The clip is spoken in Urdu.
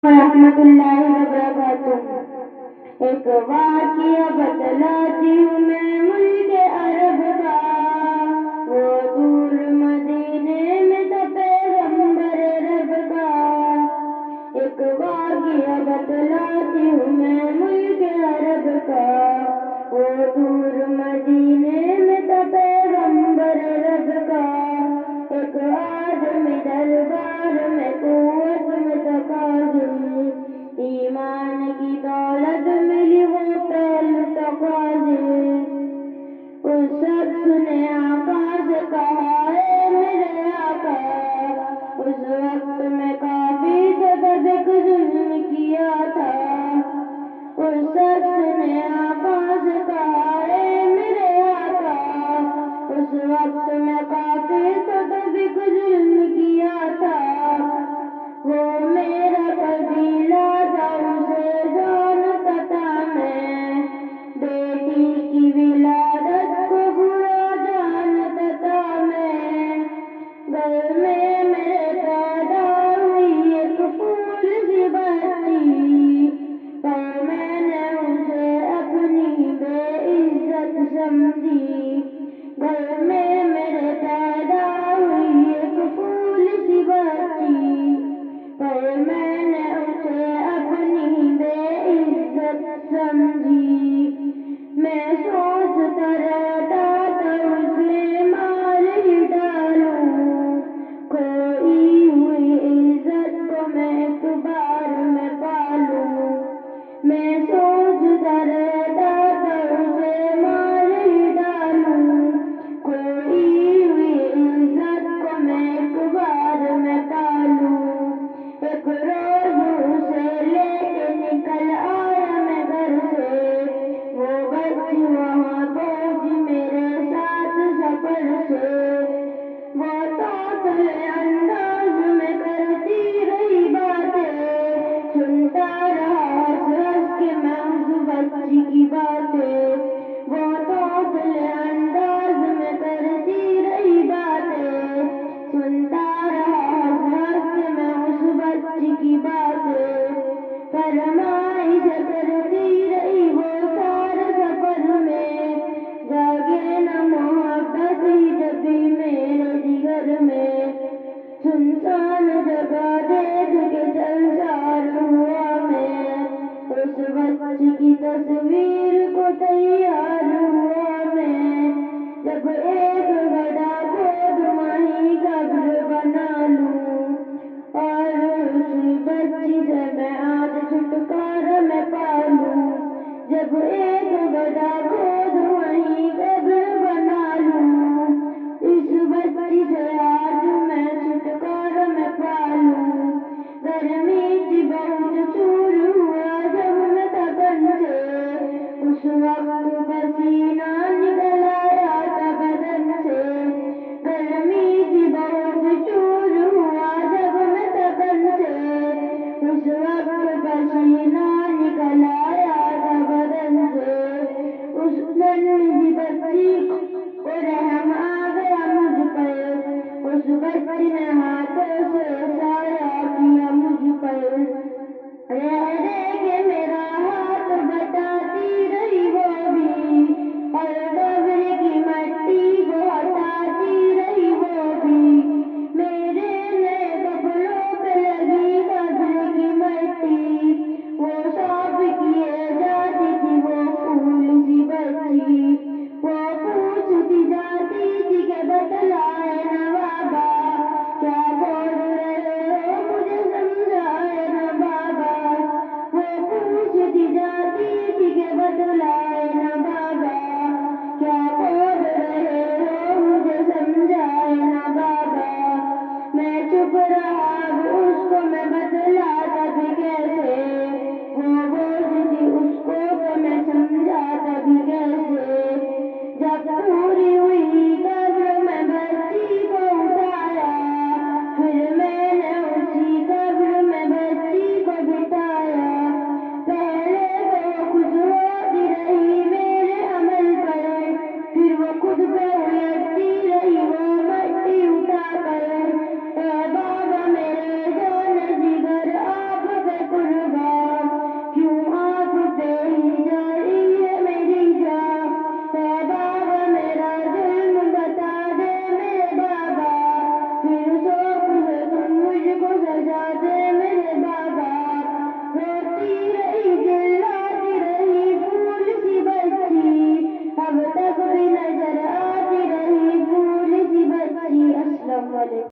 ورحمۃ اللہ وبرکاتہ۔ ایک واقعہ بتلاتی ہوں میں ملک عرب کا، وہ دور مدینے میں تھا پیغمبر رب کا۔ ایک واقعہ بتلاتی ہوں میں ملک عرب کا، وہ دور مدینے میں تھا پیغمبر رب کا۔ ایک آدمی دربار میں قوت میں تقاضی، ایمان کی دولت ملی وہ پہلو تقاضی۔ اس شخص نے آقا سے کہا اے میرے آقا، اس وقت میں کافی تب ایک ظلم کیا تھا۔ اس شخص نے آقا سے کہا اے میرے آقا، اس وقت میں کافی تب ایک ظلم کیا تھا۔ وہ میرا قبیلہ تھا اسے جانتا تھا میں، بیٹی کی ولادت کو برا جانتا تھا میں۔ گھر میں میرے پیدا ہوئی ایک پھول سی بچی، پر میں نے اسے اپنی بے عزت سمجھی۔ گھر میں میرے پیدا ہوئی ایک پھول سی بچی، پر میں نے اسے اپنی بے عزت سمجھی۔ میں سوچتا رہتا تھا اسے مار ہی ڈالوں، کھوئی ہوئی عزت کو میں ایک بار میں پالوں۔ میں سوچتا رہتا تھا اسے مار ہی ڈالوں، کھوئی ہوئی عزت کو میں ایک بار میں پالوں۔ ایک روز اسے لے کے نکل آیا میں گھر سے، وہ بچی وہاں پہنچی میرے ساتھ سفر سے۔ وہ توتلے انداز میں کرتی رہی باتیں، سنتا رہا ہنس ہنس کے میں اس بچی کی باتیں۔ وہ توتلے انداز میں کرتی رہی باتیں، سنتا رہا ہنس ہنس کے میں اس بچی کی باتیں۔ فرمائش کرتی رہی وہ سارے سفر میں، جاگے نہ محبت ہی جب بھی میرے جگر میں۔ سنسان جگہ دیکھ کے چلچار ہوا میں، اس بچی کی تصویر کو تیار ہوا میں۔ جب ایک گڑھا کھود وہیں قبر بنا لوں، اور اس بچی سے میں آج چھٹکارا میں پالوں۔ جب ایک گڑھا کھود وہیں قبر بنا لوں، اس بچی سے آج میں چھٹکارا میں پالوں۔ گرمی تھی بہت چور ہوا جب میں تپن سے، اس وقت پسینہ نکل آیا تھا بدن سے۔ گرمی تھی بہت چور ہوا جب میں تپن سے، اس وقت پسینہ نکل آیا تھا بدن سے۔ اس ننھی سی بچی کو رحم آ گیا مجھ پر، اس بچی نے ہاتھوں سے اشارہ کیا مجھ پر۔